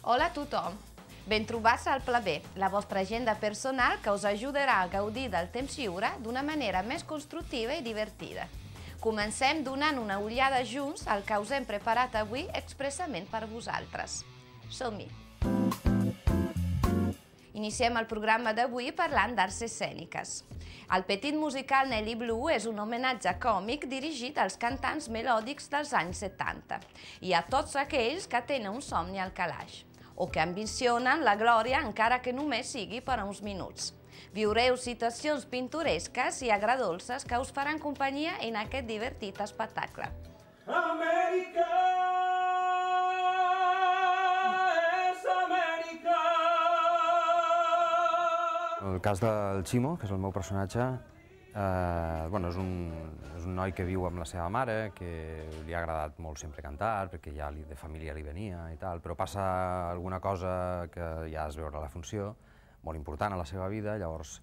Hola a tothom! Ben trobats al Pla B, la vostra agenda personal que us ajudarà a gaudir del temps lliure d'una manera més constructiva i divertida. Comencem donant una ullada junts al que us hem preparat avui expressament per vosaltres. Som-hi! Iniciem el programa d'avui parlant d'arts escèniques. El petit musical Nelly Blue és un homenatge còmic dirigit als cantants melòdics dels anys 70 i a tots aquells que tenen un somni al calaix o que ambicionen la glòria encara que només sigui per a uns minuts. Viureu situacions pintoresques i agradolces que us faran companyia en aquest divertit espectacle. Amèrica és Amèrica! El cas del Ximo, que és el meu personatge, és un noi que viu amb la seva mare, que li ha agradat molt sempre cantar, perquè ja de família li venia i tal, però passa alguna cosa que ja es veurà a la funció, molt important a la seva vida, llavors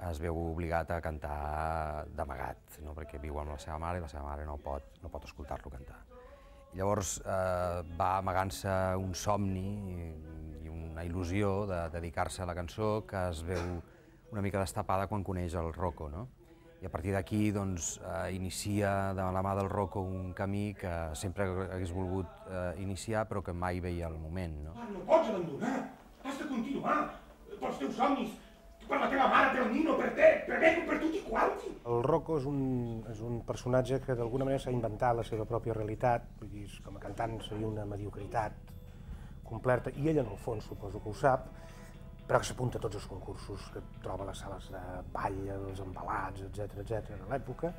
es veu obligat a cantar d'amagat, perquè viu amb la seva mare i la seva mare no pot escoltar-lo cantar. I llavors va amagant-se un somni i una il·lusió de dedicar-se a la cançó que es veu una mica destapada quan coneix el Rocco, no? I a partir d'aquí inicia de la mà del Rocco un camí que sempre hagués volgut iniciar però que mai veia el moment. No pots abandonar, has de continuar pels teus somnis, per la teva mare, pel nino, per te, per mi, per tutti quanti. El Rocco és un personatge que d'alguna manera s'ha inventat la seva pròpia realitat, vull dir, com a cantant seria una mediocritat completa, i ell en el fons suposo que ho sap, però que s'apunta a tots els concursos que troba a les sales de ball, els embalats, etc. de l'època,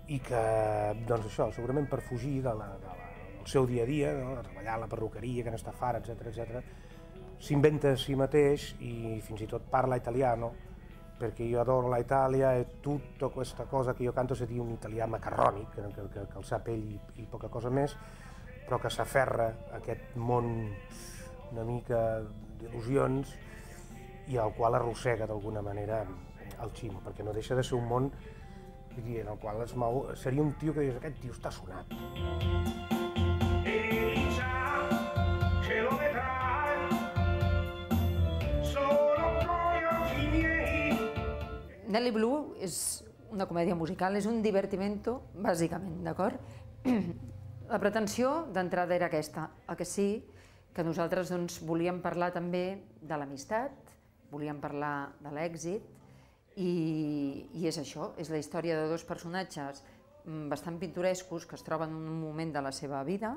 i que, doncs això, segurament per fugir del seu dia a dia, de treballar a la perruqueria, que n'està fart, etc., s'inventa a si mateix i fins i tot parla italiano, perché io adoro la Italia e tutta questa cosa che io canto se di un italià macarrònic, que el sap ell i poca cosa més, però que s'aferra a aquest món una mica d'il·lusions i al qual arrossega d'alguna manera el Ximo, perquè no deixa de ser un món en el qual es mou, seria un tio que dius, aquest tio està sonat. Nelly Blue és una comèdia musical, és un divertimento, bàsicament, d'acord? La pretensió d'entrada era aquesta, el que sí que nosaltres volíem parlar també de l'amistat, volíem parlar de l'èxit, i és això, és la història de dos personatges bastant pintorescos que es troben en un moment de la seva vida,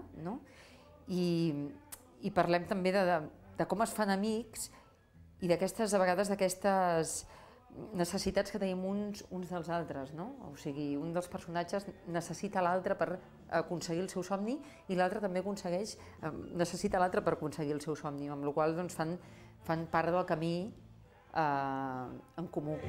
i parlem també de com es fan amics i d'aquestes, a vegades, d'aquestes necessitats que tenim uns dels altres, no? O sigui, un dels personatges necessita l'altre per aconseguir el seu somni i l'altre també necessita l'altre per aconseguir el seu somni, amb la qual cosa fan part del camí en comú.